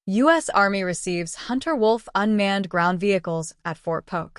U.S. Army receives Hunter Wolf unmanned ground vehicles at Fort Polk.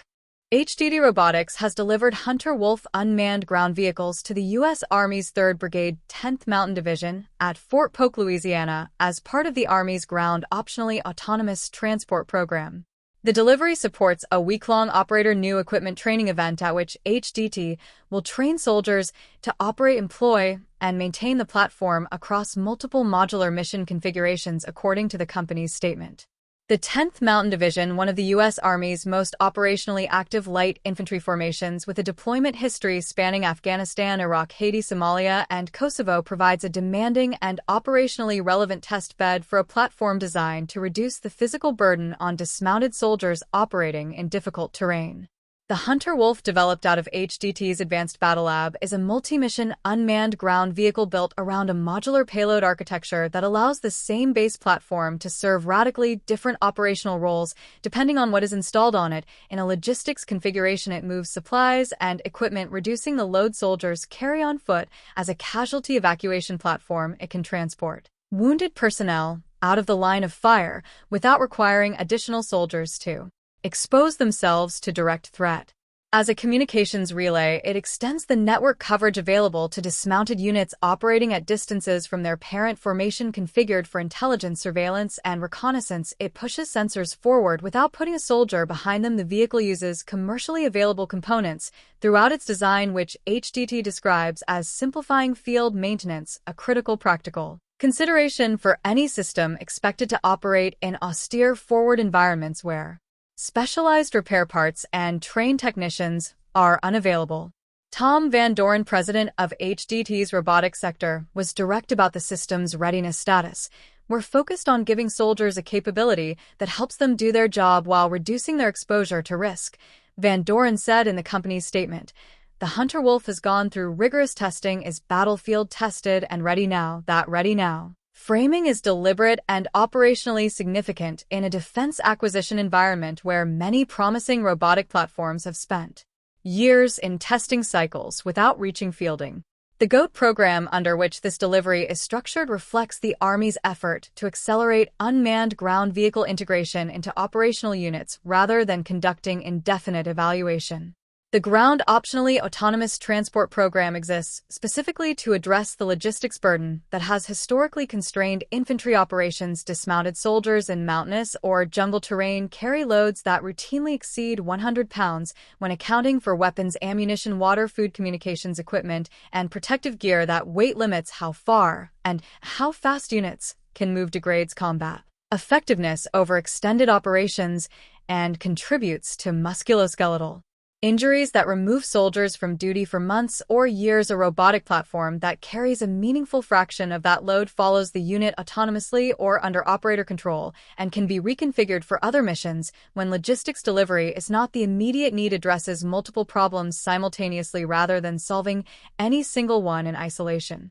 HDT Robotics has delivered Hunter Wolf unmanned ground vehicles to the U.S. Army's 3rd Brigade, 10th Mountain Division at Fort Polk, Louisiana, as part of the Army's Ground Optionally Autonomous Transport Program. The delivery supports a week-long operator new equipment training event at which HDT will train soldiers to operate, employ, and maintain the platform across multiple modular mission configurations according to the company's statement. The 10th Mountain Division, one of the U.S. Army's most operationally active light infantry formations with a deployment history spanning Afghanistan, Iraq, Haiti, Somalia, and Kosovo, provides a demanding and operationally relevant test bed for a platform designed to reduce the physical burden on dismounted soldiers operating in difficult terrain. The Hunter Wolf, developed out of HDT's Advanced Battle Lab, is a multi-mission unmanned ground vehicle built around a modular payload architecture that allows the same base platform to serve radically different operational roles depending on what is installed on it. In a logistics configuration, it moves supplies and equipment, reducing the load soldiers carry on foot. As a casualty evacuation platform, it can transport wounded personnel out of the line of fire without requiring additional soldiers to expose themselves to direct threat. As a communications relay, it extends the network coverage available to dismounted units operating at distances from their parent formation. Configured for intelligence, surveillance, and reconnaissance, it pushes sensors forward without putting a soldier behind them. The vehicle uses commercially available components throughout its design, which HDT describes as simplifying field maintenance, a critical practical consideration for any system expected to operate in austere forward environments where specialized repair parts and trained technicians are unavailable. Tom Van Doren, president of HDT's robotics sector, was direct about the system's readiness status. "We're focused on giving soldiers a capability that helps them do their job while reducing their exposure to risk," Van Doren said in the company's statement. "The Hunter Wolf has gone through rigorous testing, is battlefield tested, and ready now." That ready now framing is deliberate and operationally significant in a defense acquisition environment where many promising robotic platforms have spent years in testing cycles without reaching fielding. The GOAT program, under which this delivery is structured, reflects the Army's effort to accelerate unmanned ground vehicle integration into operational units rather than conducting indefinite evaluation. The Ground Optionally Autonomous Transport Program exists specifically to address the logistics burden that has historically constrained infantry operations. Dismounted soldiers in mountainous or jungle terrain carry loads that routinely exceed 100 pounds when accounting for weapons, ammunition, water, food, communications equipment, and protective gear. That weight limits how far and how fast units can move, degrades combat effectiveness over extended operations, and contributes to musculoskeletal injuries that remove soldiers from duty for months or years. A robotic platform that carries a meaningful fraction of that load follows the unit autonomously or under operator control and can be reconfigured for other missions when logistics delivery is not the immediate need. Addresses multiple problems simultaneously rather than solving any single one in isolation.